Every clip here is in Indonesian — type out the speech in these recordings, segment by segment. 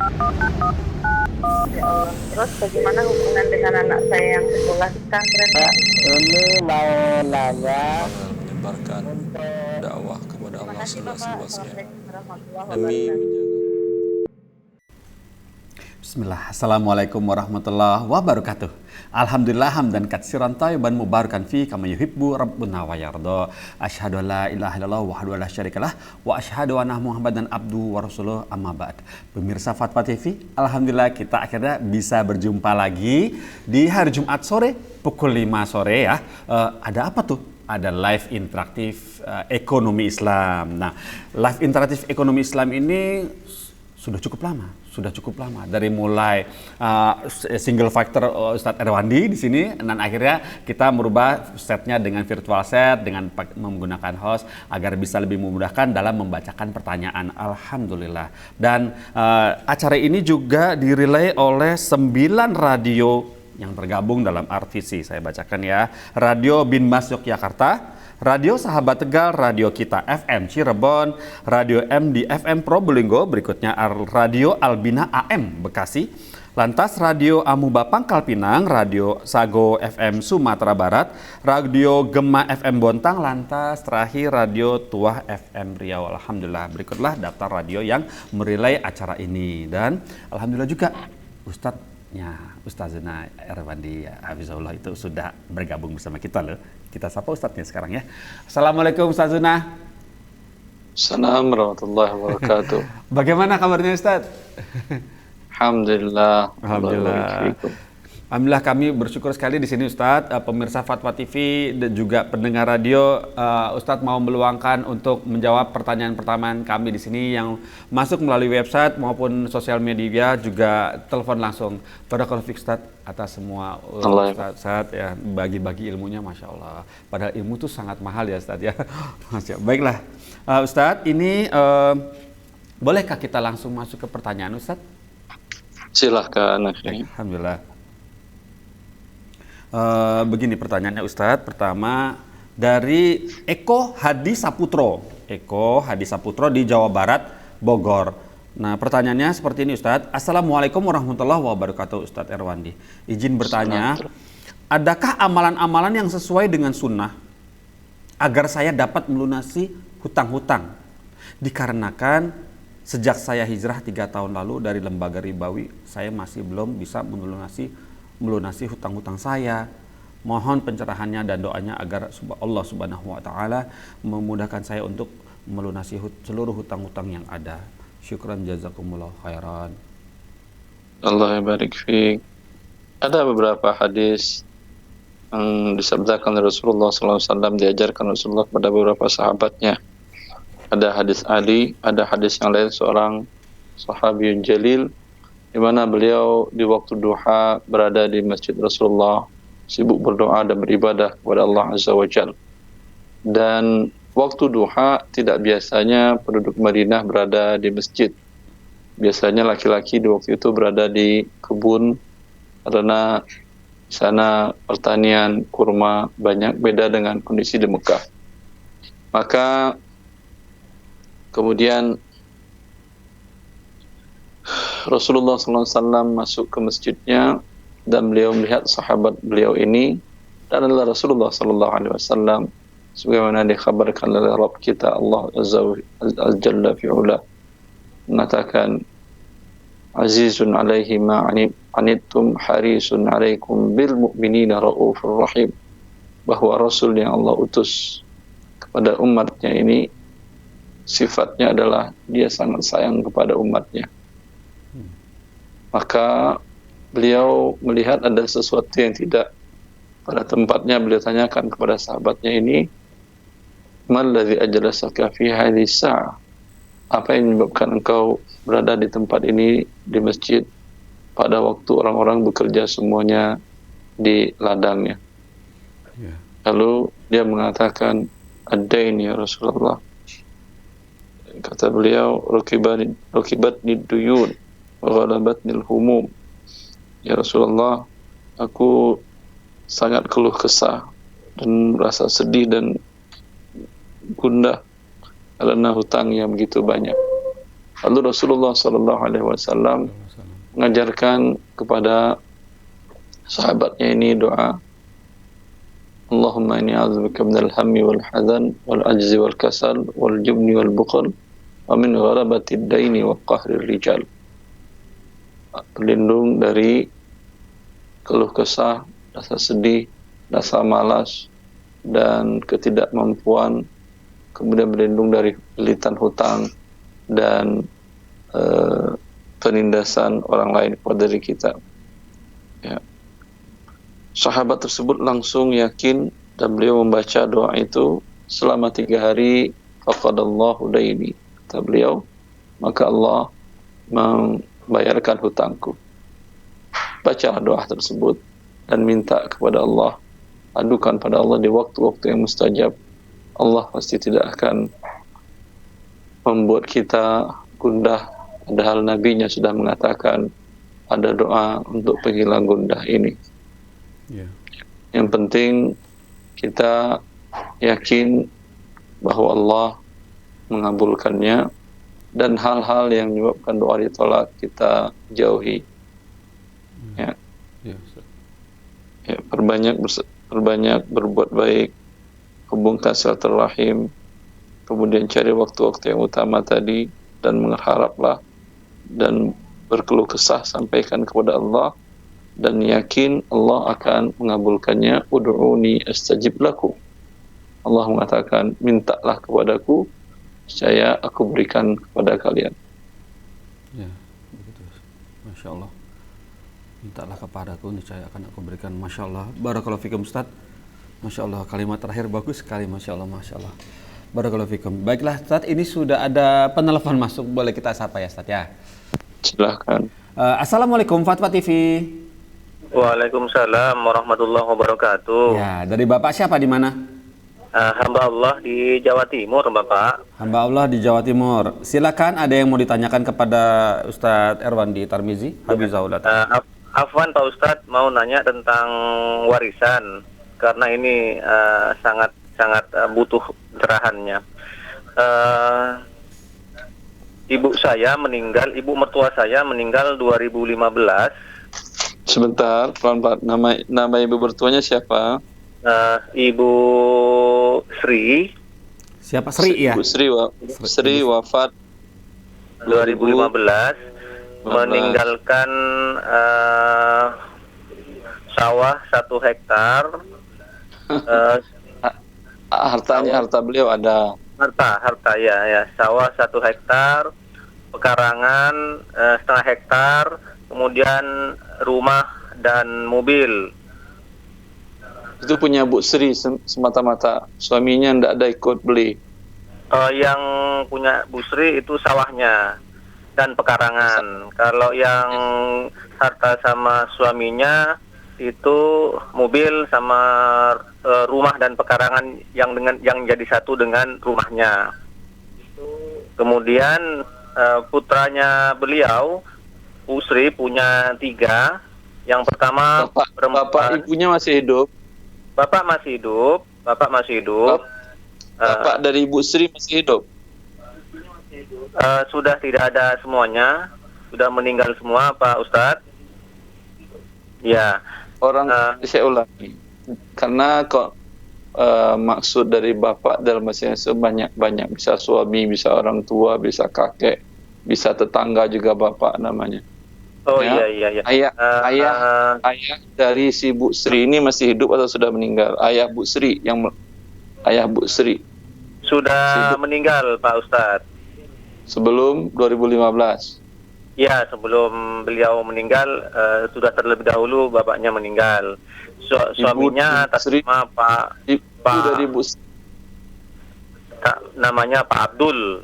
Ya Allah. Terus bagaimana hubungan dengan anak saya yang sekolah di pesantren? Pak, ini mau nanya Agar menyebarkan untuk dakwah kepada Terima Allah kasih Bapak. seluas-luasnya Assalamualaikum warahmatullahi demi wabarakatuh. Bismillah. Assalamualaikum warahmatullahi wabarakatuh. Alhamdulillah hamdan katsiran thayyiban mubarakan fi kama yuhibbu rabbuna wa yarda. Asyhadu an la ilaha illallah wahdahu la syarikalah wa asyhadu anna Muhammadan abduhu wa rasuluh amma ba'd. Pemirsa Fatwa TV, alhamdulillah kita akhirnya bisa berjumpa lagi di hari Jumat sore pukul 5 sore ya. Ada apa tuh? Ada live interaktif ekonomi Islam. Nah, live interaktif ekonomi Islam ini sudah cukup lama dari mulai single factor Ustadz Erwandi di sini, dan akhirnya kita merubah setnya dengan virtual set dengan menggunakan host agar bisa lebih memudahkan dalam membacakan pertanyaan. Alhamdulillah. Dan acara ini juga direlay oleh 9 radio yang tergabung dalam RTC. Saya bacakan ya. Radio Binmas Yogyakarta, Radio Sahabat Tegal, Radio Kita FM Cirebon, Radio MD FM Probolinggo, berikutnya Radio Albina AM Bekasi, lantas Radio Amuba Pangkal Pinang, Radio Sago FM Sumatera Barat, Radio Gema FM Bontang, lantas terakhir Radio Tuah FM Riau. Alhamdulillah, berikutlah daftar radio yang merelay acara ini. Dan alhamdulillah juga Ustazuna Erwandi Hafizahullah itu sudah bergabung bersama kita loh. Kita sapa Ustadznya sekarang ya. Assalamualaikum Ustazuna. Assalamualaikum warahmatullahi wabarakatuh. Bagaimana kabarnya Ustadz? Alhamdulillah. Alhamdulillah. Alhamdulillah, kami bersyukur sekali di sini Ustadz, pemirsa Fatwa TV dan juga pendengar radio. Ustadz mau meluangkan untuk menjawab pertanyaan-pertanyaan kami di sini yang masuk melalui website maupun sosial media, juga telepon langsung. Barakallahu fiik Ustadz atas semua Ustadz ya, bagi-bagi ilmunya, Masya Allah. Padahal ilmu itu sangat mahal ya Ustadz ya. Baiklah Ustadz, ini bolehkah kita langsung masuk ke pertanyaan Ustadz? Silahkan. Alhamdulillah. Begini pertanyaannya Ustadz. Pertama dari Eko Hadi Saputro. Eko Hadi Saputro di Jawa Barat, Bogor. Nah, pertanyaannya seperti ini Ustadz. Assalamualaikum warahmatullahi wabarakatuh Ustadz Erwandi. Izin bertanya, adakah amalan-amalan yang sesuai dengan sunnah agar saya dapat melunasi hutang-hutang? Dikarenakan sejak saya hijrah 3 tahun lalu dari lembaga ribawi, saya masih belum bisa melunasi hutang-hutang saya. Mohon pencerahannya dan doanya agar Allah Subhanahu wa taala memudahkan saya untuk melunasi seluruh hutang-hutang yang ada. Syukran jazakumullah khairan. Allah barik fiik. Ada beberapa hadis yang disabdakan oleh Rasulullah SAW, diajarkan Rasulullah kepada beberapa sahabatnya. Ada hadis Ali, ada hadis yang lain seorang sahabiyun jalil, di mana beliau di waktu duha berada di masjid Rasulullah, sibuk berdoa dan beribadah kepada Allah Azza wa Jalla. Dan waktu duha tidak biasanya penduduk Madinah berada di masjid. Biasanya laki-laki di waktu itu berada di kebun, karena di sana pertanian kurma banyak, beda dengan kondisi di Mekah. Maka kemudian Rasulullah SAW masuk ke masjidnya dan beliau melihat sahabat beliau ini, dan adalah Rasulullah SAW sebagaimana dikhabarkan oleh Rabb kita Allah Azza wa Jalla fi'ula, mengatakan azizun alaihi ma'anittum harisun alaikum bil mu'minina ra'ufur rahim, bahwa Rasul yang Allah utus kepada umatnya ini sifatnya adalah dia sangat sayang kepada umatnya. Maka beliau melihat ada sesuatu yang tidak pada tempatnya. Beliau tanyakan kepada sahabatnya ini, mal ladzi ajlasaka fi hadhihi sa'ah, apa yang menyebabkan engkau berada di tempat ini, di masjid, pada waktu orang-orang bekerja semuanya di ladangnya. Lalu dia mengatakan, ad-dain ya Rasulullah. Kata beliau, rukibatni duyun wa ghalabatnil humum. Ya Rasulullah, aku sangat keluh kesah dan merasa sedih dan gundah karena hutang yang begitu banyak. Lalu Rasulullah Sallallahu Alaihi Wasallam mengajarkan kepada sahabatnya ini doa, Allahumma inni a'udzubika minal hammi wal hazan wal ajzi wal kasal wal jubni wal bukhl wa min ghalabatid daini wa qahrir rijal. Berlindung dari keluh kesah, rasa sedih, rasa malas, dan ketidakmampuan, kemudian berlindung dari pelitan hutang dan penindasan orang lain kepada diri kita. Ya. Sahabat tersebut langsung yakin dan beliau membaca doa itu selama 3 hari. Faqadallahu daini, kata beliau, maka Allah membayarkan hutangku. Bacalah doa tersebut dan minta kepada Allah, adukan pada Allah di waktu-waktu yang mustajab. Allah pasti tidak akan membuat kita gundah, padahal nabinya sudah mengatakan ada doa untuk penghilang gundah ini. Yang penting kita yakin bahwa Allah mengabulkannya, dan hal-hal yang menyebabkan doa ditolak kita jauhi. Ya. Ya, perbanyak berbuat baik, hubungkan silaturahim, kemudian cari waktu-waktu yang utama tadi, dan mengharaplah dan berkeluh kesah sampaikan kepada Allah, dan yakin Allah akan mengabulkannya. Ud'uni astajib lakum. Allah mengatakan, mintalah kepadaku, saya aku berikan kepada kalian. Ya, begitu. Masya Allah. Mintalah kepadaku, niscaya akan aku berikan. Masya Allah. Barakallahu fikum Ustaz. Masya Allah, kalimat terakhir bagus sekali. Masya Allah, Masya Allah. Barakallahu fikum. Baiklah Ustaz, ini sudah ada penelpon masuk. Boleh kita sapa ya Ustaz ya? Silahkan. Assalamualaikum Fatwa TV. Waalaikumsalam warahmatullahi wabarakatuh. Ya, dari Bapak siapa di mana? Hamba Allah di Jawa Timur, Bapak. Hamba Allah di Jawa Timur. Silakan, ada yang mau ditanyakan kepada Ustadz Erwandi Tarmizi? Habibullah. Afwan Pak Ustadz, mau nanya tentang warisan karena ini sangat butuh cerahannya. Ibu saya meninggal, ibu mertua saya meninggal 2015. Sebentar, pelan-pelan. Nama ibu mertuanya siapa? Ibu Sri. Siapa Sri ya? Ibu Sri wafat 2015, meninggalkan sawah 1 hektar. Harta beliau ada. Harta ya, sawah 1 hektar, pekarangan 1/2 hektar, kemudian rumah dan mobil. Itu punya Bu Sri semata-mata, suaminya tidak ada ikut beli. Yang punya Bu Sri itu sawahnya dan pekarangan. Kalau yang harta sama suaminya itu mobil sama rumah dan pekarangan yang jadi satu dengan rumahnya. Kemudian putranya beliau, Bu Sri, punya 3. Yang pertama Bapak ibunya masih hidup. Bapak masih hidup. Bapak dari Ibu Sri masih hidup. Sudah tidak ada semuanya, sudah meninggal semua, Pak Ustadz. Ya. Saya ulangi, karena maksud dari bapak dalam bahasa Indonesia banyak, bisa suami, bisa orang tua, bisa kakek, bisa tetangga juga bapak namanya. Oh ya? Iya. Ayah dari si Bu Sri ini masih hidup atau sudah meninggal? Ayah Bu Sri sudah meninggal, Pak Ustadz. Sebelum 2015. Ya, sebelum beliau meninggal sudah terlebih dahulu bapaknya meninggal. Suaminya atas nama Pak dari Bu Sri. Namanya Pak Abdul.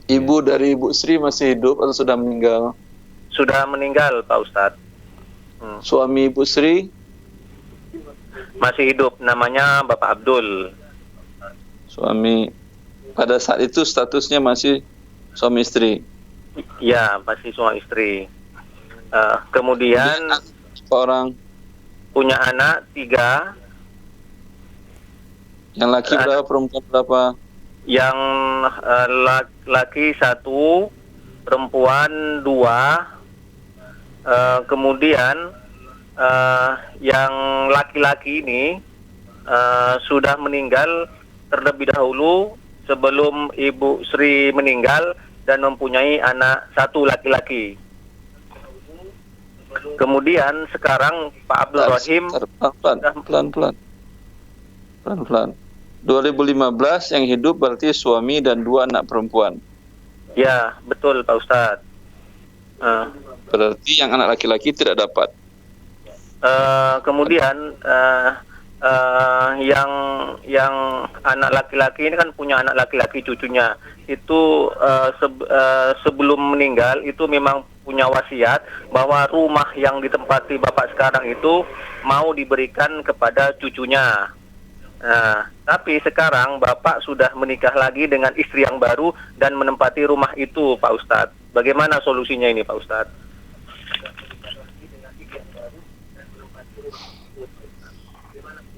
Ibu dari Bu Sri masih hidup atau sudah meninggal? Sudah meninggal, Pak Ustadz. Suami Ibu Sri? Masih hidup, namanya Bapak Abdul. Suami, pada saat itu statusnya masih suami istri? Ya, masih suami istri. Kemudian orang punya anak 3. Yang laki berapa, perempuan berapa? yang laki 1, perempuan 2. Kemudian yang laki-laki ini sudah meninggal terlebih dahulu sebelum Ibu Sri meninggal dan mempunyai anak 1 laki-laki. Kemudian sekarang Pak Abdul Rahim pelan-pelan. 2015 yang hidup berarti suami dan 2 anak perempuan. Ya, betul Pak Ustadz. Berarti yang anak laki-laki tidak dapat. Kemudian yang anak laki-laki ini kan punya anak laki-laki cucunya itu sebelum meninggal itu memang punya wasiat bahwa rumah yang ditempati bapak sekarang itu mau diberikan kepada cucunya. Tapi sekarang bapak sudah menikah lagi dengan istri yang baru dan menempati rumah itu, Pak Ustadz. Bagaimana solusinya ini, Pak Ustadz?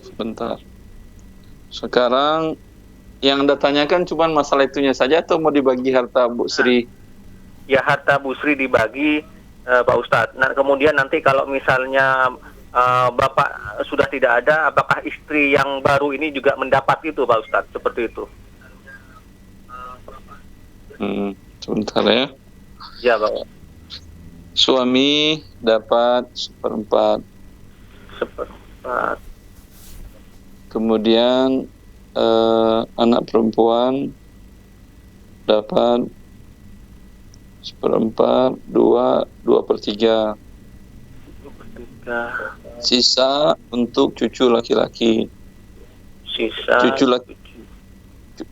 Sebentar. Sekarang yang Anda tanyakan cuma masalah itunya saja atau mau dibagi harta Bu Sri? Ya, harta Bu Sri dibagi, Pak Ustadz. Nah, kemudian nanti kalau misalnya bapak sudah tidak ada, apakah istri yang baru ini juga mendapat itu, Pak Ustadz? Seperti itu. Sebentar ya. Ya, Pak. Suami dapat 1/4. 1/4. Kemudian anak perempuan dapat 1/4, 2/3. Sisa untuk cucu laki-laki.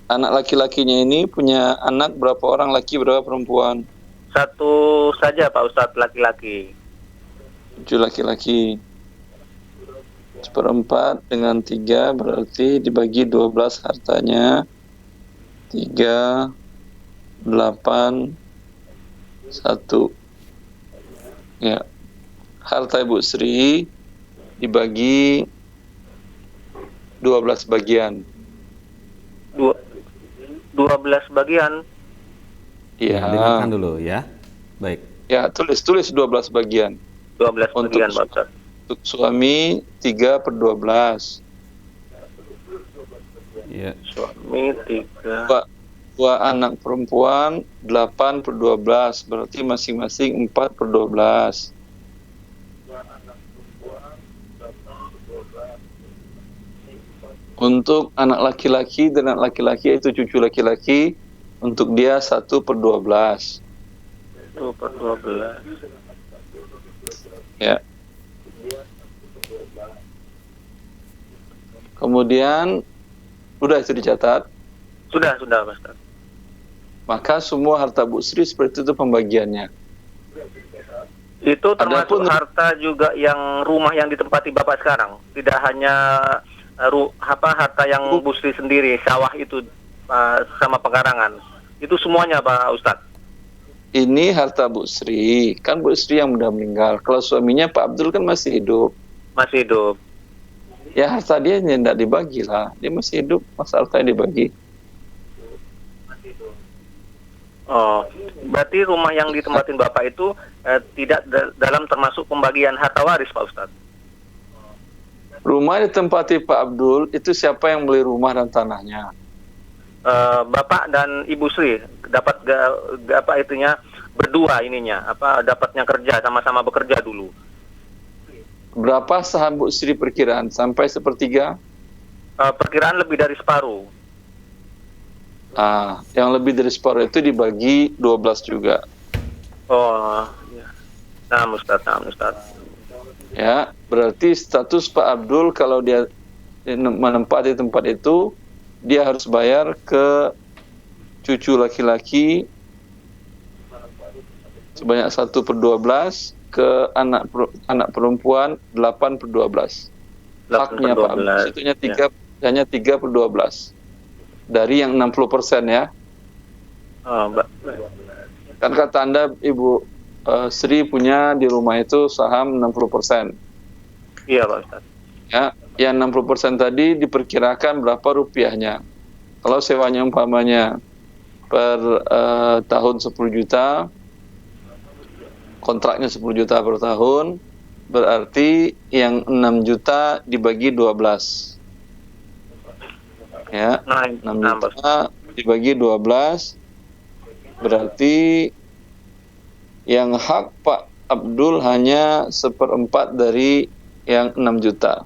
Anak laki-lakinya ini punya anak berapa orang laki, berapa perempuan? 1 saja Pak Ustadz, laki-laki. Cucu laki-laki. 1/4 dengan 3 berarti dibagi 12 hartanya. 3, 8, 1. Ya. Harta Ibu Sri dibagi 12 bagian. 12 bagian. Iya. Dengarkan dulu ya. Baik. Ya, tulis 12 bagian. 12 bagian, Pak Ustadz. Untuk suami 3/12. Ya. Suami 3. 2 anak perempuan 8/12, berarti masing-masing 4/12. Untuk anak laki-laki dan anak laki-laki itu cucu laki-laki, untuk dia 1/12. 1/12. Ya. Kemudian udah itu dicatat. Sudah Pak Ustadz. Maka semua harta Bu Sri seperti itu pembagiannya. Itu termasuk Adapun harta juga yang rumah yang ditempati Bapak sekarang. Tidak hanya harta yang Bu Sri sendiri, sawah itu sama pekarangan. Itu semuanya Pak Ustadz. Ini harta Bu Sri, kan Bu Sri yang sudah meninggal. Kalau suaminya Pak Abdul kan masih hidup. Masih hidup. Ya harta dia tidak dibagi lah. Dia masih hidup, masa hartanya dibagi. Oh, berarti rumah yang ditempatin Bapak itu tidak dalam termasuk pembagian harta waris, Pak Ustadz? Rumah ditempati Pak Abdul, itu siapa yang beli rumah dan tanahnya? Bapak dan Ibu Sri dapat apa itunya berdua ininya, dapatnya kerja sama-sama bekerja dulu. Berapa saham Bu Sri perkiraan? Sampai 1/3? Perkiraan lebih dari separuh. Yang lebih dari separuh itu dibagi 12 juga. Oh, ya. Nah, Ustaz. Ya, berarti status Pak Abdul kalau dia menempati tempat itu, dia harus bayar ke cucu laki-laki sebanyak 1/12, ke anak perempuan 8/12. Haknya Pak Abdul. Situnya hanya 3/12. Dari yang 60% ya. Oh, Mbak. Kan kata Anda Ibu Sri punya di rumah itu saham 60%. Iya Pak Ustaz. Ya, yang 60% tadi diperkirakan berapa rupiahnya? Kalau sewanya umpamanya per tahun 10 juta, kontraknya 10 juta per tahun, berarti yang 6 juta dibagi 12. Ya, 6 juta dibagi 12, berarti yang hak Pak Abdul hanya 1/4 dari yang 6 juta.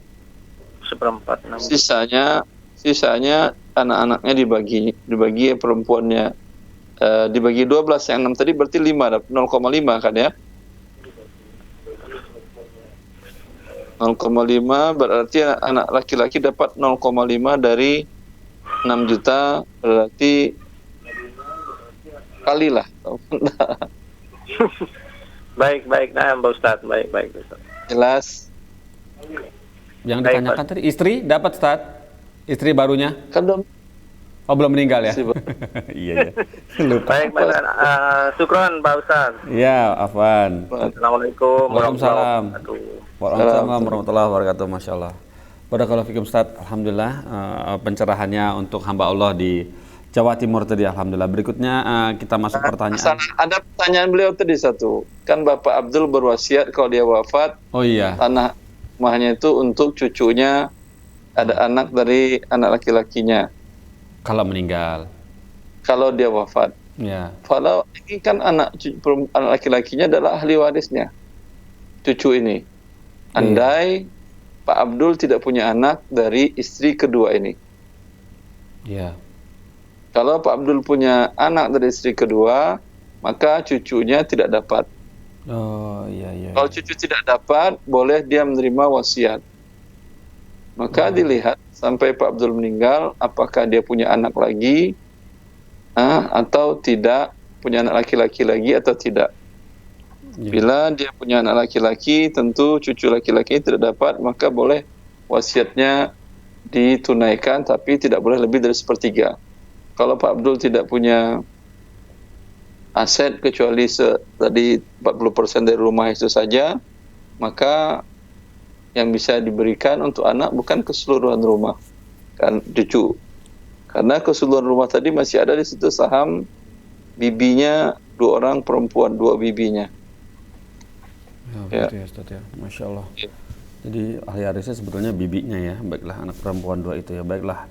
1/4. Sisanya anak-anaknya dibagi perempuannya, dibagi 12, yang 6 tadi berarti 5, 0,5 kan ya. 0,5 berarti anak laki-laki dapat 0,5 dari 6 juta, berarti kalilah. Baik, nah Pak Ustadz, baik Ustadz. Jelas. Yang Baik, ditanyakan tadi istri dapat Ustaz? Istri barunya? Kan dong. Oh, belum meninggal ya? Istri baru. Iya. Lupa. Baik, syukron Pak Ustadz. Ya, afwan. Assalamualaikum Waalaikumsalam. wabarakatuh. Waalaikumsalam warahmatullahi wabarakatuh. Masya Allah. Barakallahu fikum Ustaz. Alhamdulillah pencerahannya untuk hamba Allah di Jawa Timur tadi. Alhamdulillah. Berikutnya kita masuk pertanyaan. Ada pertanyaan beliau tadi satu. Kan Bapak Abdul berwasiat kalau dia wafat, Oh iya. tanah rumahnya itu untuk cucunya, ada anak dari anak laki-lakinya. Kalau meninggal. Kalau dia wafat. Ya. Kalau ini kan anak laki-lakinya adalah ahli warisnya. Cucu ini. Andai Pak Abdul tidak punya anak dari istri kedua ini. Ya. Kalau Pak Abdul punya anak dari istri kedua, maka cucunya tidak dapat. Oh iya. Kalau cucu tidak dapat, boleh dia menerima wasiat. Maka dilihat sampai Pak Abdul meninggal, apakah dia punya anak lagi, atau tidak, punya anak laki-laki lagi atau tidak. Ya. Bila dia punya anak laki-laki, tentu cucu laki-laki tidak dapat, maka boleh wasiatnya ditunaikan, tapi tidak boleh lebih dari 1/3. Kalau Pak Abdul tidak punya aset kecuali tadi 40% dari rumah itu saja, maka yang bisa diberikan untuk anak bukan keseluruhan rumah, kan cucu. Karena keseluruhan rumah tadi masih ada di situ saham bibinya 2 orang, perempuan 2 bibinya. Ya, betul ya Ustaz ya. Masya Allah. Ya. Jadi ahli warisnya sebetulnya bibinya ya. Baiklah, anak perempuan 2 itu ya. Baiklah.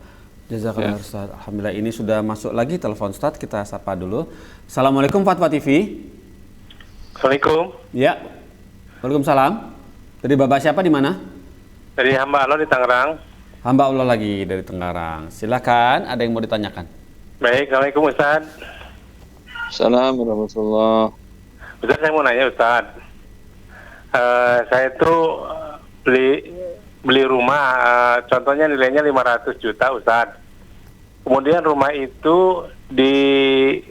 Jazakallah Ustaz. Alhamdulillah, ini sudah masuk lagi telepon Ustaz. Kita sapa dulu. Assalamualaikum Fatwa TV. Assalamualaikum. Ya. Waalaikumsalam. Dari Bapak siapa di mana? Dari hamba Allah di Tangerang. Hamba Allah lagi dari Tangerang. Silakan, ada yang mau ditanyakan. Baik, Assalamualaikum Ustaz. Assalamualaikum warahmatullahi. Ustaz, saya mau nanya Ustaz. Saya tuh beli rumah, contohnya nilainya 500 juta Ustaz. Kemudian rumah itu disewakan.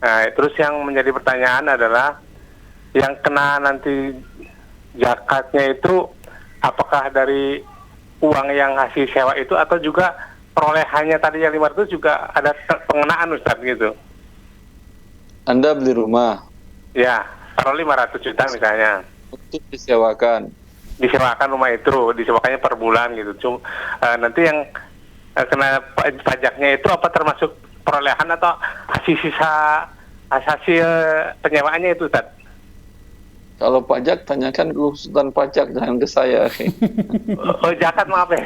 Nah, terus yang menjadi pertanyaan adalah yang kena nanti zakatnya itu apakah dari uang yang hasil sewa itu atau juga perolehannya tadi yang 500 juga ada pengenaan Ustaz gitu. Anda beli rumah Ya, taruh 500 juta misalnya. untuk disewakan. Disewakan rumah itu, disewakannya per bulan gitu. Cuma nanti yang kena pajaknya itu apa termasuk perolehan atau hasil penyewaannya itu Ustaz? Kalau pajak tanyakan ke Sultan Pajak, jangan ke saya. Oh, zakat maaf ya.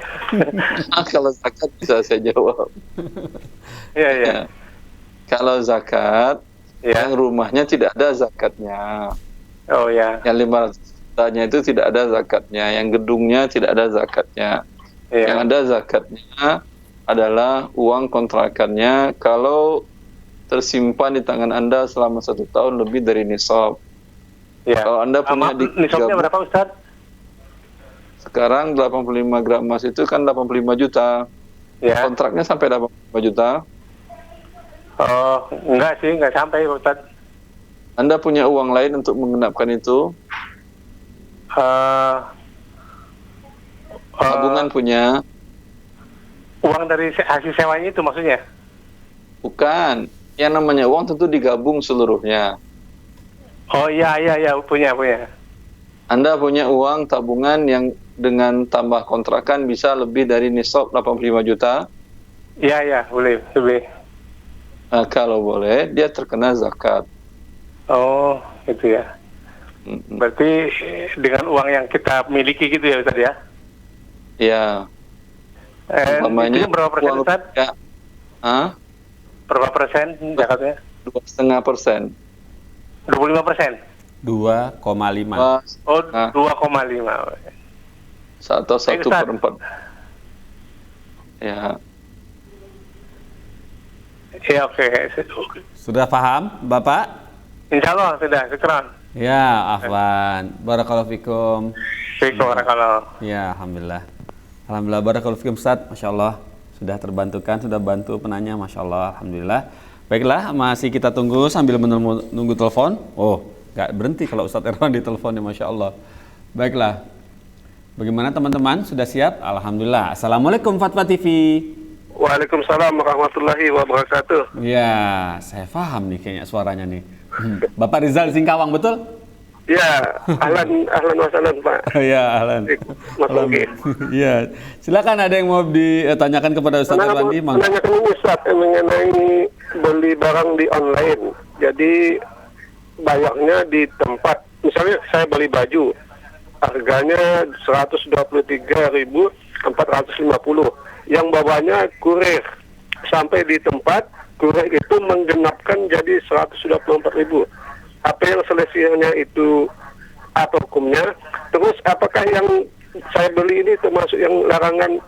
Kalau zakat bisa saya jawab. Iya. Ya. Kalau zakat, Ya. yang rumahnya tidak ada zakatnya. Oh ya. Yang 500 jutanya itu tidak ada zakatnya. Yang gedungnya tidak ada zakatnya. Iya. Yang ada zakatnya adalah uang kontrakannya kalau tersimpan di tangan Anda selama 1 tahun lebih dari nisab. Ya. Kalau Anda punya nisabnya berapa Ustaz? Sekarang 85 gram emas itu kan 85 juta. Ya. Kontraknya sampai 85 juta. Oh, enggak sih, enggak sampai Ustaz. Anda punya uang lain untuk menggenapkan itu? Tabungan punya? Uang dari hasil sewanya itu maksudnya? Bukan. Yang namanya uang tentu digabung seluruhnya. Oh iya, punya. Anda punya uang tabungan yang dengan tambah kontrakan bisa lebih dari nisab 85 juta? Iya, boleh, lebih. Nah, kalau boleh, dia terkena zakat. Oh, itu ya. Mm-mm. Berarti dengan uang yang kita miliki gitu ya Ustaz ya? Ya, umpamanya Itu berapa persen uang Ustaz? rupiah, Berapa persen zakatnya? 2,5%. 25%? 2,5. Oh, Nah. 2,5. Atau 1 Ustaz. per 4. Ya, Ya, oke. Sudah paham, Bapak? Insya Allah sudah, syukran. Ya, afwan. Barakallahu fikum. Kalau Ya, alhamdulillah. Alhamdulillah, barakallahu fikum Ustaz. Masya Allah, sudah terbantukan, sudah bantu penanya. Masya Allah, alhamdulillah. Baiklah, masih kita tunggu sambil menunggu telepon. Oh, nggak berhenti kalau Ustadz Erwan di teleponnya, Masya Allah. Baiklah, bagaimana teman-teman? Sudah siap? Alhamdulillah. Assalamualaikum Fatwa TV. Waalaikumsalam warahmatullahi wabarakatuh. Ya, saya paham nih kayaknya suaranya nih. Bapak Rizal Singkawang, betul? Ya, ahlan wasalan Pak. Ya, ahlan. Mas Oki. Ya, silakan ada yang mau ditanyakan kepada Ustadz Erwandi. Menanyakan ini Ustaz mengenai beli barang di online. Jadi bayarnya di tempat. Misalnya saya beli baju, harganya 123.450. Yang bawahnya kurir. Sampai di tempat, kurir itu menggenapkan jadi 124.000. Apa yang selesainya itu apa hukumnya? Terus apakah yang saya beli ini termasuk yang larangan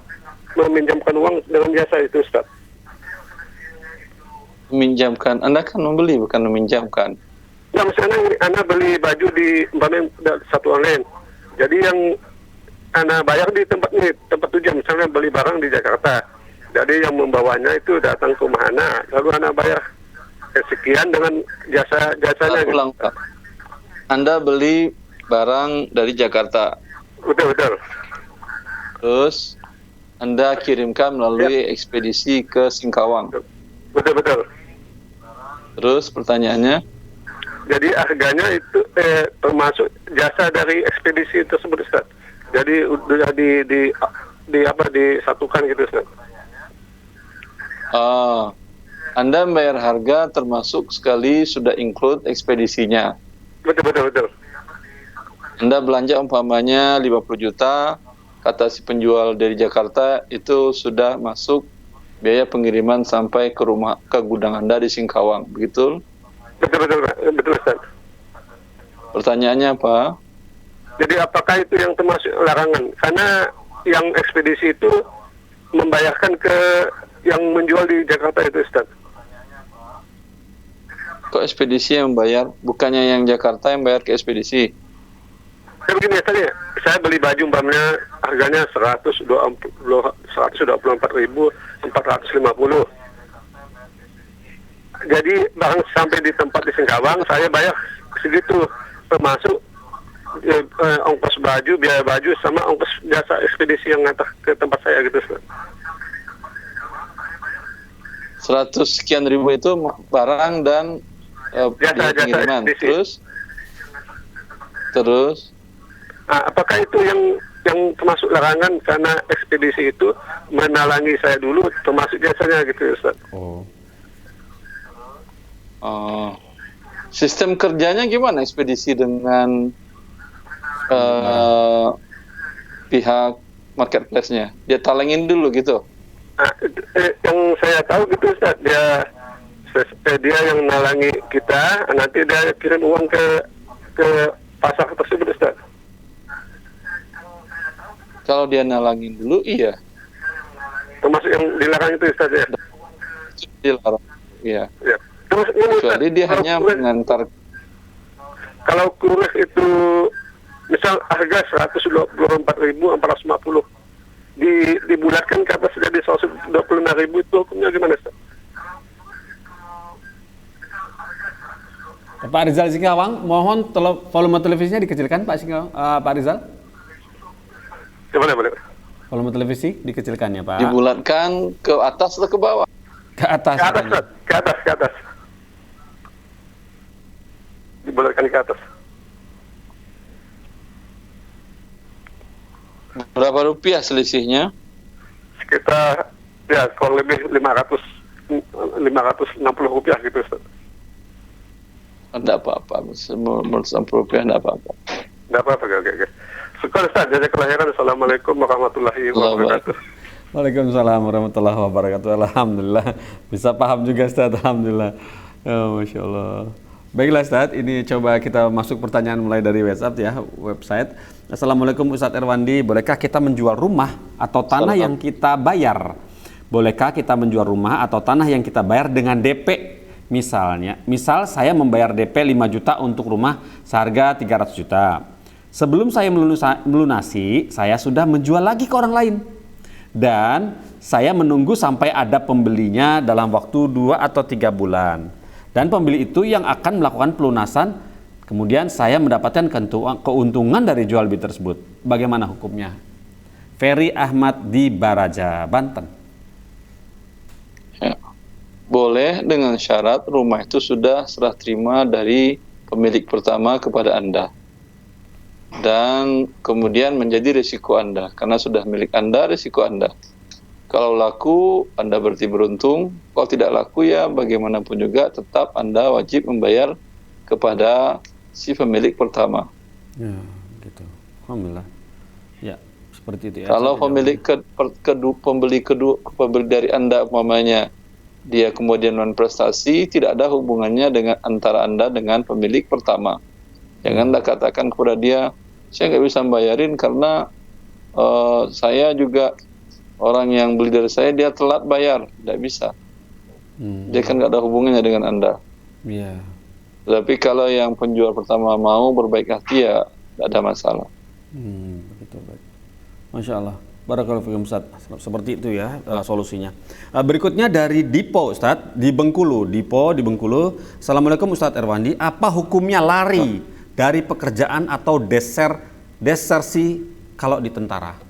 meminjamkan uang dengan jasa itu, Ustaz? meminjamkan. Anda kan membeli, bukan meminjamkan. Nah, misalnya Anda beli baju di satu online. Jadi yang Anda bayar di tempat tujuan, misalnya beli barang di Jakarta. Jadi yang membawanya itu datang ke rumah Anda, lalu Anda bayar sekian dengan jasanya. Ulang, Pak. Anda beli barang dari Jakarta. Betul. Terus Anda kirimkan melalui ekspedisi ke Singkawang. Betul. Terus pertanyaannya, Jadi harganya itu termasuk jasa dari ekspedisi tersebut, Ustaz. Jadi udah disatukan gitu, Ustaz. Anda membayar harga termasuk sekali sudah include ekspedisinya. Betul. Anda belanja umpamanya 50 juta, kata si penjual dari Jakarta itu sudah masuk biaya pengiriman sampai ke gudang Anda di Singkawang, begitu? Betul, Ustaz. Pertanyaannya apa? Jadi apakah itu yang termasuk larangan? Karena yang ekspedisi itu membayarkan ke yang menjual di Jakarta itu, Ustaz. Kok ekspedisi yang bayar? Bukannya yang Jakarta yang bayar ke ekspedisi? Kan begini, saya beli baju umpamanya harganya 124.450. Jadi barang sampai di tempat di Singkawang saya bayar segitu, termasuk ongkos baju, biaya baju sama ongkos jasa ekspedisi yang ngantar ke tempat saya gitu, Ustaz. 100 sekian ribu itu barang dan biaya pengiriman. ekspedisi. Terus Apakah itu yang termasuk larangan karena ekspedisi itu menalangi saya dulu, termasuk jasanya gitu, Ustaz? Sistem kerjanya gimana ekspedisi dengan pihak marketplace-nya? Dia talengin dulu gitu? Yang saya tahu gitu, Ustaz, dia yang nalangi kita, nanti dia kirim uang ke pasar tersebut, Ustaz. Kalau dia nalangin dulu, iya. Termasuk yang dilarang itu, Ustaz, ya? Dilarang, iya. Ya. Terus ini, Kecuali Ustaz, dia hanya mengantar. Kalau kurir itu misal harga 124.450 dibulatkan ke atas jadi 125.000, itu hukumnya gimana, Ustaz? Pak Rizal Singkawang, mohon volume televisinya dikecilkan, Pak Rizal. Boleh. Volume televisi dikecilkan ya, Pak. Dibulatkan ke atas atau ke bawah? Ke atas. Ustaz. Ke atas. Dibulatkan ke atas. Berapa rupiah selisihnya? Sekitar ya kurang lebih 560 rupiah gitu Ustaz. Tidak apa-apa, menurut 60 rupiah tidak apa-apa. Enggak apa-apa, oke. Syukur Ustaz, jazakallahu kelahiran. Assalamualaikum warahmatullahi wabarakatuh. Waalaikumsalam warahmatullahi wabarakatuh. Alhamdulillah bisa paham juga Ustaz. Alhamdulillah. Masya Allah. Baiklah Ustaz, ini coba kita masuk pertanyaan mulai dari WhatsApp ya, website. Assalamualaikum Ustaz Erwandi, bolehkah kita menjual rumah atau tanah yang kita bayar? Bolehkah kita menjual rumah atau tanah yang kita bayar dengan DP? Misal saya membayar DP 5 juta untuk rumah seharga 300 juta. Sebelum saya melunasi, saya sudah menjual lagi ke orang lain. Dan saya menunggu sampai ada pembelinya dalam waktu 2 atau 3 bulan. Dan pembeli itu yang akan melakukan pelunasan, kemudian saya mendapatkan keuntungan dari jual beli tersebut. Bagaimana hukumnya? Ferry Ahmad di Baraja, Banten. Ya. Boleh dengan syarat rumah itu sudah serah terima dari pemilik pertama kepada Anda. Dan kemudian menjadi risiko Anda. Karena sudah milik Anda, risiko Anda. Kalau laku, Anda berarti beruntung. Kalau tidak laku, ya bagaimanapun juga tetap Anda wajib membayar kepada si pemilik pertama. Ya, gitu. Alhamdulillah. Ya, seperti itu ya. Kalau pemilik pembeli dari Anda umpamanya dia kemudian non-prestasi, tidak ada hubungannya dengan antara Anda dengan pemilik pertama. Jangan Anda katakan kepada dia, saya nggak bisa bayarin karena saya juga orang yang beli dari saya dia telat bayar, tidak bisa. Dia kan nggak ada hubungannya dengan Anda. Iya. Tapi kalau yang penjual pertama mau berbaik hati ya tidak ada masalah. Begitu baik. Masya Allah. Barakallahu fikum Ustaz. Seperti itu ya solusinya. Berikutnya dari Dipo Ustaz di Bengkulu. Dipo di Bengkulu. Assalamualaikum Ustaz Erwandi. Apa hukumnya lari dari pekerjaan atau desersi kalau di tentara?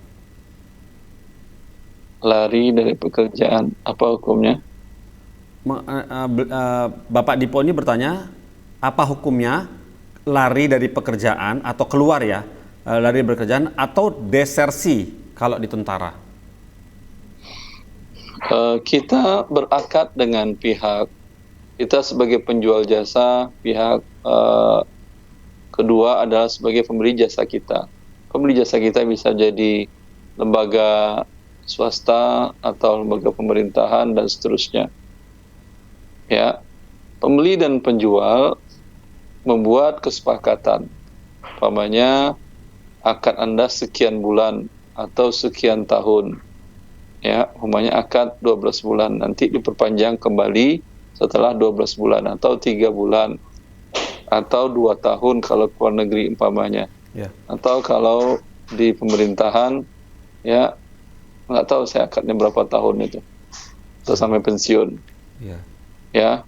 Lari dari pekerjaan, apa hukumnya? Bapak Dipo ini bertanya, apa hukumnya lari dari pekerjaan atau keluar ya, lari dari pekerjaan atau desersi kalau di tentara? Kita berakad dengan pihak, kita sebagai penjual jasa, pihak kedua adalah sebagai pemberi jasa kita. Pemberi jasa kita bisa jadi lembaga swasta atau lembaga pemerintahan dan seterusnya. Ya, pembeli dan penjual membuat kesepakatan. Umpamanya akad Anda sekian bulan atau sekian tahun. Ya, umpamanya akad 12 bulan, nanti diperpanjang kembali setelah 12 bulan atau 3 bulan atau 2 tahun kalau ke luar negeri umpamanya. Ya. Atau kalau di pemerintahan ya nggak tahu saya akadnya berapa tahun itu atau sampai pensiun. Ya,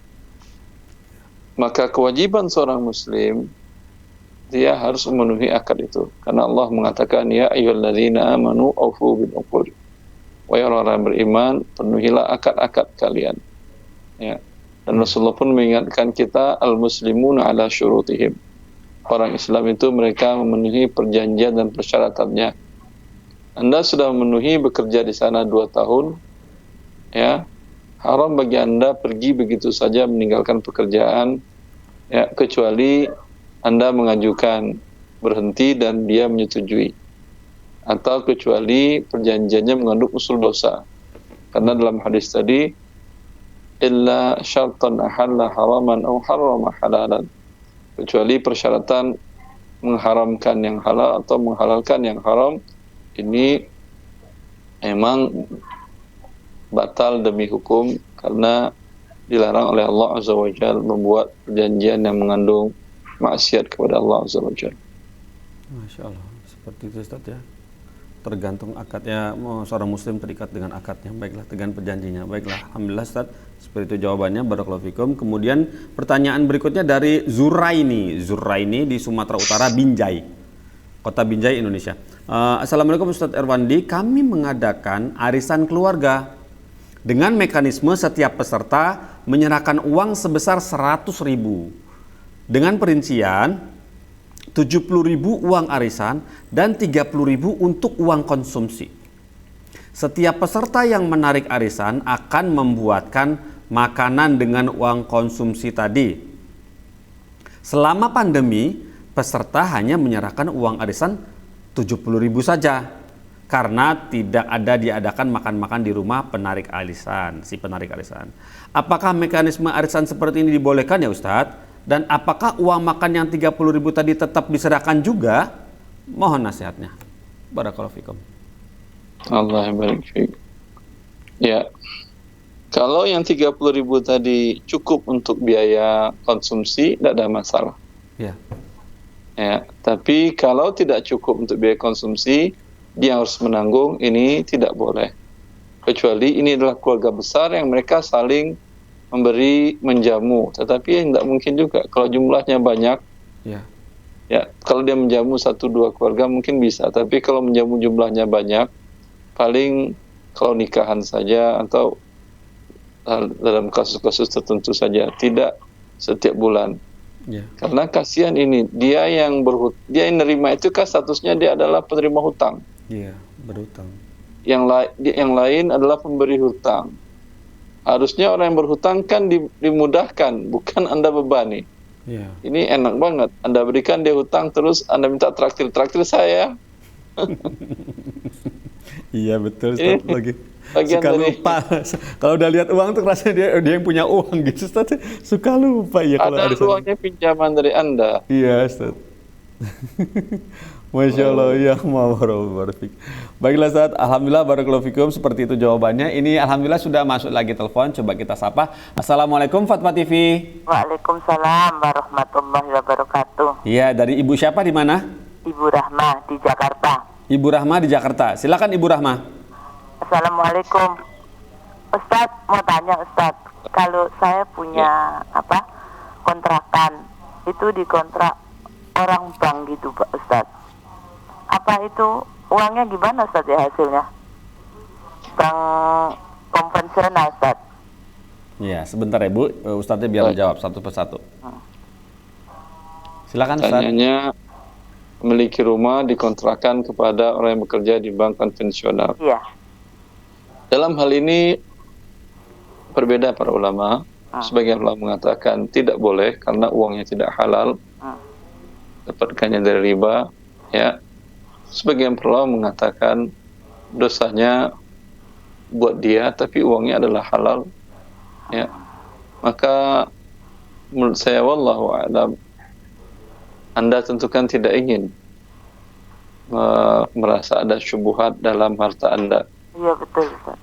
maka kewajiban seorang muslim dia harus memenuhi akad itu karena Allah mengatakan ya ayyuhalladzina amanu aufu bil uqud. Wahai orang beriman, penuhilah akad-akad kalian. Ya. Dan Rasulullah pun mengingatkan kita al-muslimuna ala syurutihim. Orang Islam itu mereka memenuhi perjanjian dan persyaratannya. Anda sudah memenuhi bekerja di sana 2 tahun, ya haram bagi Anda pergi begitu saja meninggalkan pekerjaan, ya kecuali Anda mengajukan berhenti dan dia menyetujui, atau kecuali perjanjiannya mengandung usul dosa. Karena dalam hadis tadi, illa syartan ahalla haraman au harrama halalan, kecuali persyaratan mengharamkan yang halal atau menghalalkan yang haram. Ini memang batal demi hukum karena dilarang oleh Allah Azza wa Jalla membuat perjanjian yang mengandung maksiat kepada Allah Azza wa Jalla. Masya Allah, seperti itu Ustaz ya. Tergantung akadnya, seorang muslim terikat dengan akadnya, baiklah dengan perjanjinya. Baiklah, alhamdulillah Ustaz, seperti itu jawabannya. Barakallahu fikum. Kemudian pertanyaan berikutnya dari Zuraini di Sumatera Utara, Binjai. Kota Binjai, Indonesia. Assalamualaikum Ustaz Erwandi, kami mengadakan arisan keluarga dengan mekanisme setiap peserta menyerahkan uang sebesar 100.000 dengan perincian 70.000 uang arisan, dan 30.000 untuk uang konsumsi. Setiap peserta yang menarik arisan akan membuatkan makanan dengan uang konsumsi tadi. Selama pandemi, peserta hanya menyerahkan uang arisan 70.000 saja, karena tidak ada diadakan makan-makan di rumah penarik arisan, si penarik arisan. Apakah mekanisme arisan seperti ini dibolehkan ya Ustadz? Dan apakah uang makan yang 30.000 tadi tetap diserahkan juga? Mohon nasihatnya. Barakallahu fikum. Allah barik fiik. Ya, kalau yang 30.000 tadi cukup untuk biaya konsumsi, tidak ada masalah. Ya. Ya, tapi kalau tidak cukup untuk biaya konsumsi, dia harus menanggung, ini tidak boleh. Kecuali ini adalah keluarga besar yang mereka saling memberi menjamu, tetapi tidak mungkin juga kalau jumlahnya banyak. Ya. Ya, kalau dia menjamu 1-2 keluarga mungkin bisa, tapi kalau menjamu jumlahnya banyak, paling kalau nikahan saja atau dalam kasus-kasus tertentu saja, tidak setiap bulan. Ya. Karena kasihan ini, dia yang nerima itu kan statusnya dia adalah penerima hutang. Iya, berhutang. Yang lain adalah pemberi hutang. Harusnya orang yang berhutang kan dimudahkan, bukan Anda bebani. Iya. Ini enak banget. Anda berikan dia hutang, terus Anda minta traktir saya. Iya betul Ustaz. Lagi bagian suka dari lupa. Kalau udah lihat uang tuh rasanya dia yang punya uang gitu Ustaz. Suka lupa ya kalau ada uangnya pinjaman dari Anda. Iya Ustaz. Masya Allah, ya ma'abarofik. Baiklah Ustaz, Alhamdulillah barakallahu fikum, seperti itu jawabannya. Ini Alhamdulillah sudah masuk lagi telepon, coba kita sapa. Assalamualaikum Fatma TV. Waalaikumsalam warahmatullahi wabarakatuh. Iya, dari Ibu siapa di mana? Ibu Rahma di Jakarta. Ibu Rahma di Jakarta, silakan Ibu Rahma. Assalamualaikum. Ustadz, mau tanya Ustadz, kalau saya punya kontrakan, itu dikontrak orang bank gitu Pak Ustadz. Apa itu uangnya gimana Ustadz ya hasilnya? Bank konvensional Ustadz. Iya, sebentar ya Bu, Ustadznya biar menjawab satu persatu. Silakan Ustadz. Tanyanya, memiliki rumah dikontrakan kepada orang yang bekerja di bank konvensional. Iya. Dalam hal ini berbeda para ulama. Sebagian ulama mengatakan tidak boleh karena uangnya tidak halal, dapatkannya dari riba. Ya, sebagian ulama mengatakan dosanya buat dia, tapi uangnya adalah halal. Ya, maka menurut saya wallahu a'lam, Anda tentukan tidak ingin merasa ada syubhat dalam harta Anda. Iya betul Ustaz.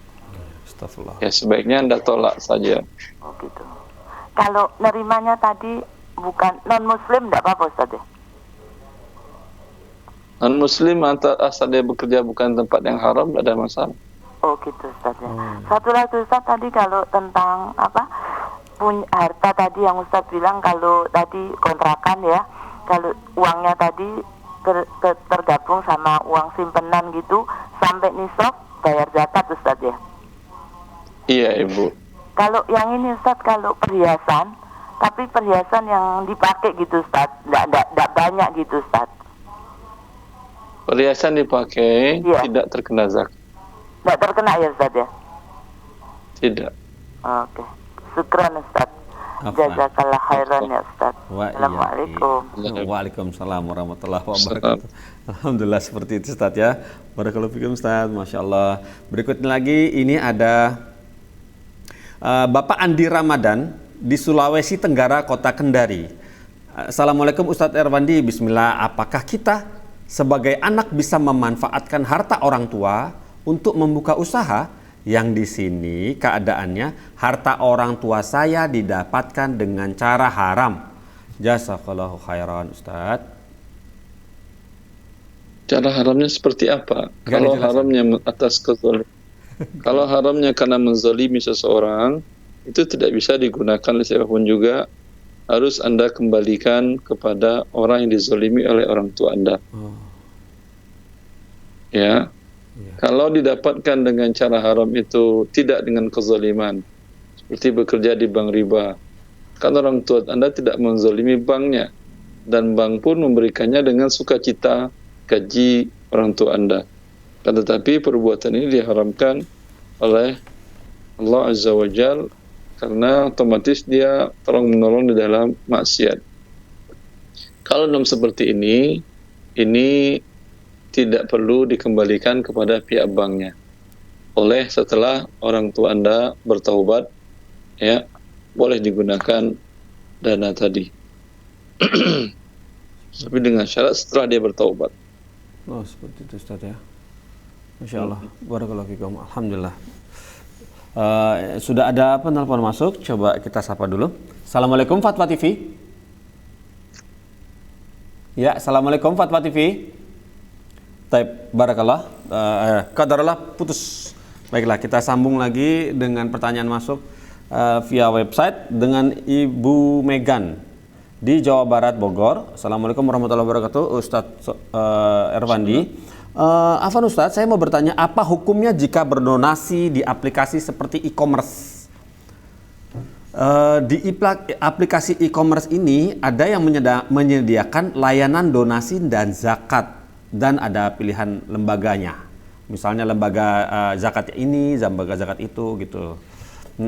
Astagfirullah. Ya sebaiknya Anda tolak saja. Oh gitu. Kalau nerimanya tadi bukan non-muslim tidak apa-apa Ustaz ya? Non-muslim asal dia bekerja bukan tempat yang haram, tidak ada masalah. Oh gitu Ustaz ya. Satu lagi Ustaz tadi kalau tentang punya harta tadi yang Ustaz bilang, kalau tadi kontrakan ya, kalau uangnya tadi tergabung sama uang simpenan gitu sampai nisab bayar zakat Ustaz ya. Iya Ibu. Kalau yang ini Ustaz, kalau perhiasan, tapi perhiasan yang dipakai gitu Ustaz, tidak banyak gitu Ustaz. Perhiasan dipakai tidak terkena zakat. Tidak terkena ya Ustaz ya? Tidak. Oke. Syukran Ustaz. Jazakallah khairan ya Ustaz. Assalamualaikum. Waalaikumsalam warahmatullahi wabarakatuh. Alhamdulillah seperti itu Ustaz ya. Barakallahu fikum Ustaz, Masya Allah. Berikutnya lagi ini ada Bapak Andi Ramadan di Sulawesi Tenggara, Kota Kendari. Assalamualaikum Ustadz Erwandi, bismillah. Apakah kita sebagai anak bisa memanfaatkan harta orang tua untuk membuka usaha? Yang di sini keadaannya harta orang tua saya didapatkan dengan cara haram. Jazakallahu khairan Ustadz. Cara haramnya seperti apa? Kalau haramnya atas kezaliman, kalau haramnya karena menzalimi seseorang, itu tidak bisa digunakan oleh siapapun juga. Harus Anda kembalikan kepada orang yang dizalimi oleh orang tua Anda. Ya. Kalau didapatkan dengan cara haram itu tidak dengan kezaliman, seperti bekerja di bank riba, kan orang tua Anda tidak menzalimi banknya. dan bank pun memberikannya dengan sukacita gaji orang tua Anda. Tetapi perbuatan ini diharamkan oleh Allah Azza wa Jal karena otomatis dia tolong menolong di dalam maksiat. Kalau dalam seperti ini tidak perlu dikembalikan kepada pihak banknya. Oleh setelah orang tua Anda bertaubat, ya, boleh digunakan dana tadi. Tapi dengan syarat setelah dia bertaubat. Oh, seperti itu Ustaz ya. Masya Allah. Barakallahu fikum. Alhamdulillah. Sudah ada penelpon masuk, coba kita sapa dulu. Assalamualaikum Fatwa TV. Ya, Assalamualaikum Fatwa TV. Taib, barakallah. Qadarullah putus. Baiklah, kita sambung lagi dengan pertanyaan masuk via website dengan Ibu Megan di Jawa Barat, Bogor. Assalamualaikum warahmatullahi wabarakatuh, Ustadz Erwandi. Afwan Ustadz, saya mau bertanya, apa hukumnya jika berdonasi di aplikasi seperti e-commerce? Di aplikasi e-commerce ini ada yang menyediakan layanan donasi dan zakat, dan ada pilihan lembaganya. Misalnya lembaga zakat ini, lembaga zakat itu gitu.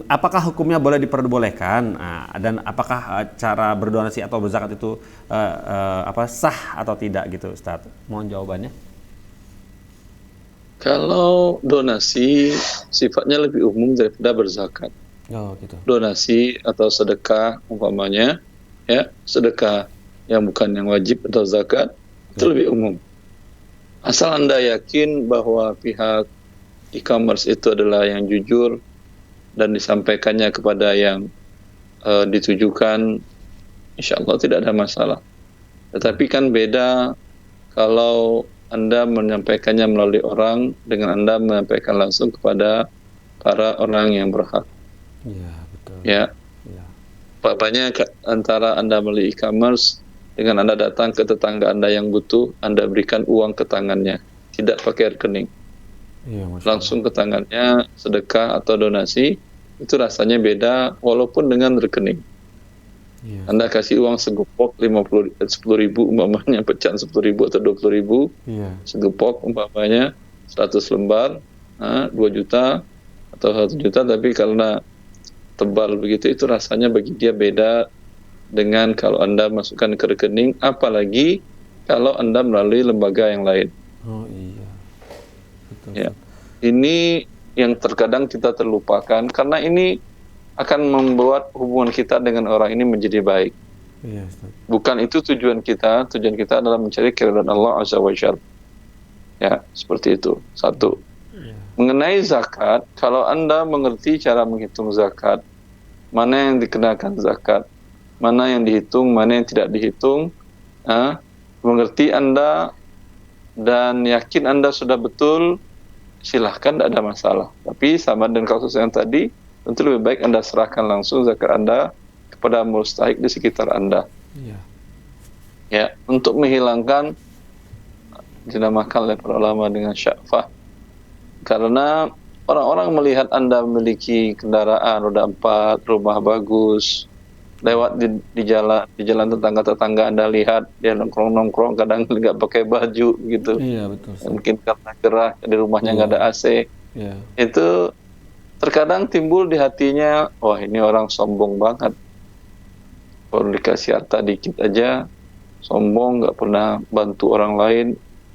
Apakah hukumnya boleh diperbolehkan? Dan apakah cara berdonasi atau berzakat itu sah atau tidak gitu, Ustadz? Mohon jawabannya. Kalau donasi sifatnya lebih umum daripada berzakat. Oh, gitu. Donasi atau sedekah umpamanya, ya, sedekah yang bukan yang wajib atau zakat itu lebih umum. Asal Anda yakin bahwa pihak e-commerce itu adalah yang jujur dan disampaikannya kepada yang ditujukan, insya Allah tidak ada masalah. Tetapi kan beda kalau Anda menyampaikannya melalui orang dengan Anda menyampaikan langsung kepada para orang yang berhak. Iya, betul. Ya. Banyak antara Anda melalui e-commerce dengan Anda datang ke tetangga Anda yang butuh, Anda berikan uang ke tangannya, tidak pakai rekening. Iya, langsung ke tangannya, sedekah atau donasi, itu rasanya beda walaupun dengan rekening. Iya. Anda kasih uang segepok 10.000 umpamanya, pecahan 10.000 atau 20.000, Iya. segepok umpamanya 100 lembar, 2 juta atau 1 juta, tapi karena tebal begitu, itu rasanya bagi dia beda dengan kalau Anda masukkan ke rekening, apalagi kalau Anda melalui lembaga yang lain. Oh iya. Betul. Ya. Ini yang terkadang kita terlupakan karena ini akan membuat hubungan kita dengan orang ini menjadi baik. Iya, Ustaz. Bukan itu tujuan kita adalah mencari keridhaan Allah Azza wa Jalla. Ya, seperti itu. Satu. Iya. Mengenai zakat, kalau Anda mengerti cara menghitung zakat, mana yang dikenakan zakat, mana yang dihitung, mana yang tidak dihitung, mengerti Anda dan yakin Anda sudah betul, silahkan, tidak ada masalah. Tapi sama dengan kasus yang tadi, tentu lebih baik Anda serahkan langsung zakat Anda kepada mustahik di sekitar Anda. Iya. Ya, untuk menghilangkan, dinamakan oleh para ulama dengan syafah. Karena orang-orang melihat Anda memiliki kendaraan roda 4, rumah bagus, lewat di jalan tetangga-tetangga Anda lihat dia nongkrong-nongkrong, kadang nggak pakai baju gitu. Iya, betul. Mungkin karena gerah, di rumahnya nggak ada AC. Iya. Itu terkadang timbul di hatinya, wah ini orang sombong banget. Baru dikasih harta dikit aja, sombong, nggak pernah bantu orang lain.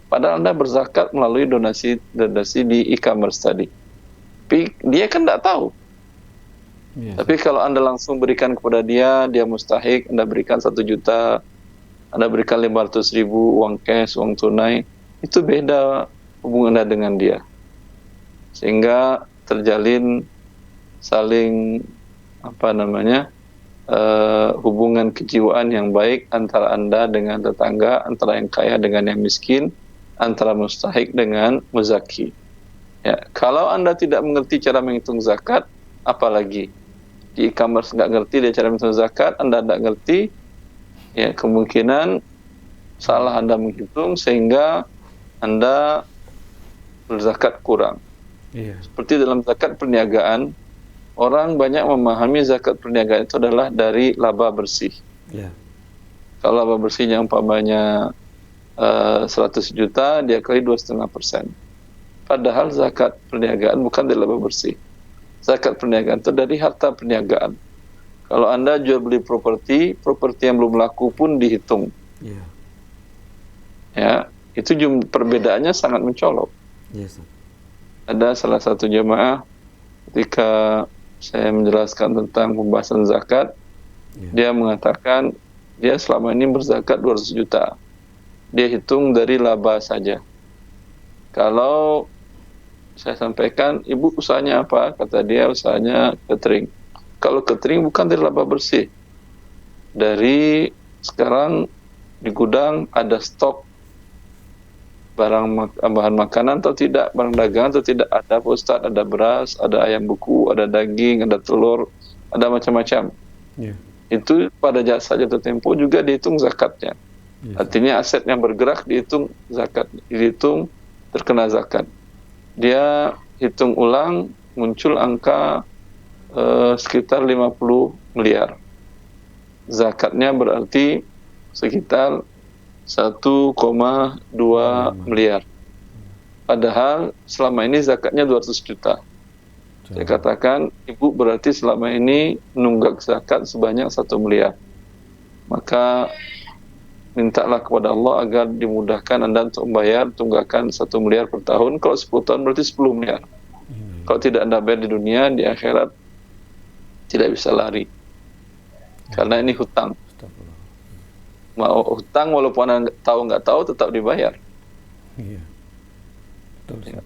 Padahal Anda berzakat melalui donasi di e-commerce tadi. Tapi dia kan nggak tahu. Iya. Tapi kalau Anda langsung berikan kepada dia mustahik, Anda berikan 1 juta, Anda berikan 500.000 uang cash, uang tunai, itu beda hubungan Anda dengan dia. Sehingga terjalin saling hubungan kejiwaan yang baik antara Anda dengan tetangga, antara yang kaya dengan yang miskin, antara mustahik dengan muzaki. Ya, kalau Anda tidak mengerti cara menghitung zakat, apalagi di e-commerce nggak ngerti dia cara menghitung zakat, Anda tidak ngerti, ya kemungkinan salah Anda menghitung sehingga Anda berzakat kurang. Iya. Seperti dalam zakat perniagaan, orang banyak memahami zakat perniagaan itu adalah dari laba bersih. Iya. Kalau laba bersihnya umpamanya 100 juta, dia kali 2,5%. Padahal zakat perniagaan bukan dari laba bersih. Zakat perniagaan itu dari harta perniagaan. Kalau Anda jual beli properti yang belum laku pun dihitung. Iya. Ya, itu perbedaannya sangat mencolok. Yes. Ada salah satu jemaah ketika saya menjelaskan tentang pembahasan zakat, dia mengatakan dia selama ini berzakat 200 juta. Dia hitung dari laba saja. Kalau saya sampaikan, ibu usahanya apa? Kata dia usahanya catering. Kalau catering bukan dari laba bersih. Dari sekarang di gudang ada stok bahan makanan atau tidak, barang dagangan atau tidak, ada Pak Ustadz, ada beras, ada ayam beku, ada daging, ada telur, ada macam-macam. Itu pada jasa jatuh tempo juga dihitung zakatnya. Artinya aset yang bergerak dihitung zakat, dihitung terkena zakat. Dia hitung ulang, muncul angka sekitar 50 miliar. Zakatnya berarti sekitar 1,2 miliar. Padahal selama ini zakatnya 200 juta. Saya katakan, ibu berarti selama ini nunggak zakat sebanyak 1 miliar. Maka mintalah kepada Allah agar dimudahkan Anda untuk membayar tunggakan 1 miliar per tahun. Kalau 10 tahun berarti 10 miliar. Kalau tidak Anda bayar di dunia, di akhirat tidak bisa lari. Karena ini hutang. Mau hutang walaupun Anda nggak tahu tetap dibayar. Iya. Betul, Ustaz.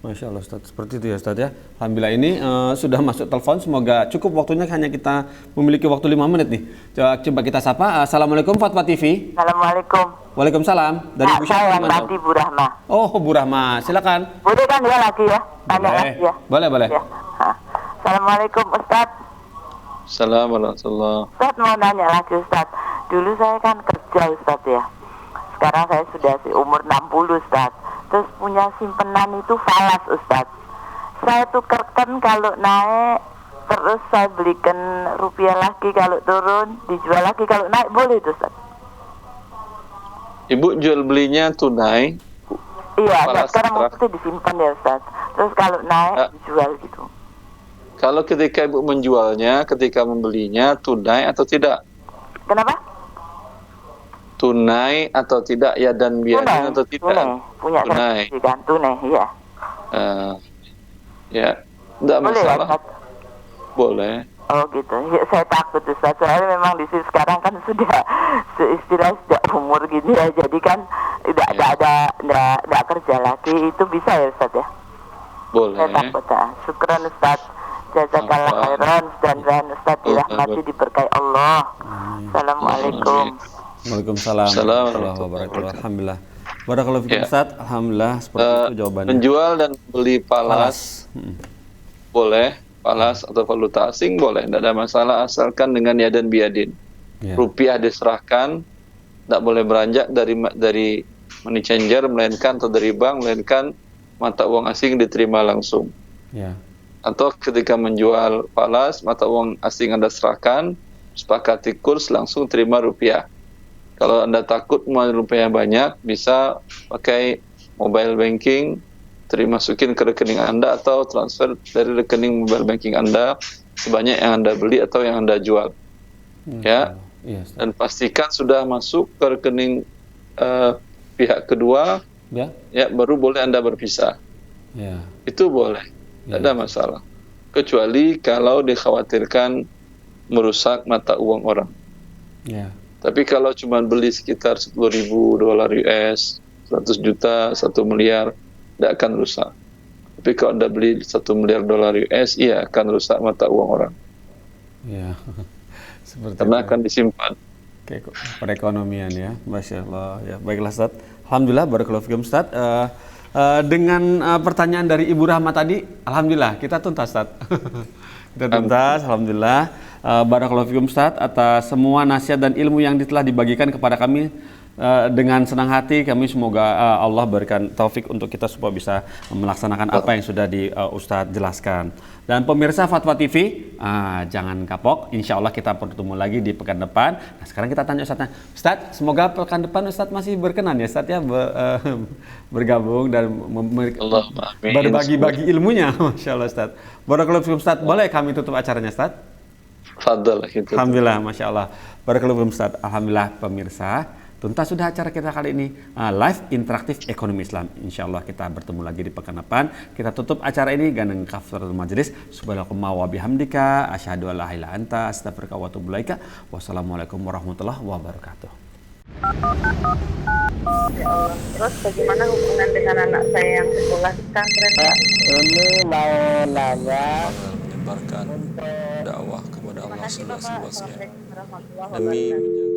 Masya Allah, Ustaz. Seperti itu ya, Ustaz ya. Alhamdulillah ini sudah masuk telepon. Semoga cukup waktunya, hanya kita memiliki waktu 5 menit nih. Coba kita sapa. Assalamualaikum Fatwa TV. Assalamualaikum. Waalaikumsalam. Dari Bu Saya Syahri. tadi Bu Rahma. Oh, Bu Rahma. Silakan. Boleh kan ya lagi ya? Tanya lagi ya. Boleh. Ya. Assalamualaikum Ustaz. Assalamualaikum. Ustaz mau nanya lagi Ustaz. Dulu saya kan kerja Ustaz ya. Sekarang saya sudah umur 60 Ustaz. Terus punya simpenan itu falas Ustaz. Saya tukerkan kalau naik, terus saya belikan rupiah lagi, kalau turun dijual lagi, kalau naik boleh itu Ustaz? Ibu jual belinya tunai? Iya, sekarang maksudnya disimpan ya Ustaz. Terus kalau naik dijual gitu. Kalau ketika ibu menjualnya, ketika membelinya tunai atau tidak? Kenapa? Tunai atau tidak, ya dan biadin atau tidak? Punya tunai. Kan tunai, iya. Ya, tidak masalah. Ya, boleh. Oh gitu. Ya, saya takut Ustaz. Soalnya memang di sini sekarang kan sudah seistilah sudah umur gini ya. Jadi kan tidak kerja lagi. Itu bisa ya Ustaz ya? Boleh. Saya takut ya. Syukran Ustaz. Jazakallah khairan dan Ustaz dirahmati, diberkahi Allah. Assalamualaikum. Waalaikumsalam warahmatullahi wabarakatuh. Alhamdulillah. Barakallahu fikum Ustaz. Alhamdulillah, seperti itu jawabannya. Menjual dan beli palas. Boleh, palas atau valuta asing boleh, tidak ada masalah asalkan dengan ya dan biadin. Rupiah diserahkan, tidak boleh beranjak dari money changer melainkan atau dari bank melainkan mata uang asing diterima langsung. Atau ketika menjual palas, mata uang asing Anda serahkan, sepakati kurs langsung terima rupiah. Kalau Anda takut mau rupiah banyak, bisa pakai mobile banking, masukin ke rekening Anda atau transfer dari rekening mobile banking Anda sebanyak yang Anda beli atau yang Anda jual. Dan pastikan sudah masuk ke rekening pihak kedua, baru boleh Anda berpisah. Itu boleh. Tidak ada masalah. Kecuali kalau dikhawatirkan merusak mata uang orang. Tapi kalau cuma beli sekitar 10.000 dolar US, 100 juta, 1 miliar, tidak akan rusak. Tapi kalau Anda beli 1 miliar dolar US, iya akan rusak mata uang orang. Karena akan disimpan. Perekonomian ya, Masya Allah. Ya, baiklah Ustaz. Alhamdulillah, barakallahu fikum Ustaz. Dengan pertanyaan dari Ibu Rahma tadi, alhamdulillah kita tuntas Ustaz. Kita tuntas, alhamdulillah. Barakallahu fikum Ustaz atas semua nasihat dan ilmu yang telah dibagikan kepada kami dengan senang hati kami semoga Allah berikan taufik untuk kita supaya bisa melaksanakan apa yang sudah di Ustadz jelaskan. Dan pemirsa Fatwa TV, jangan kapok. Insya Allah kita bertemu lagi di pekan depan. Nah, sekarang kita tanya Ustadznya. Ustadz, semoga pekan depan Ustadz masih berkenan ya Ustadz ya bergabung dan berbagi-bagi ilmunya. Masya Allah Ustadz. Barakallahu fikum Ustadz. Boleh kami tutup acaranya Ustadz? Fadal gitu. Alhamdulillah, Masya Allah. Barakallahu fikum Ustadz. Alhamdulillah pemirsa. Tuntas sudah acara kita kali ini, live interaktif ekonomi Islam. Insya Allah kita bertemu lagi di pekan depan. Kita tutup acara ini dengan kafaratul majlis. Subhanakallahumma wa bihamdika asyhadu an la ilaha illa anta astaghfiruka wa atubu ilaika. Wassalamualaikum warahmatullahi wabarakatuh. Ya Allah. Terus bagaimana hubungan dengan anak saya yang sekolah di pesantren? Ini mau nanya Menyebarkan dakwah kepada Allah seluas-luasnya Assalamualaikum warahmatullahi demi wabarakatuh.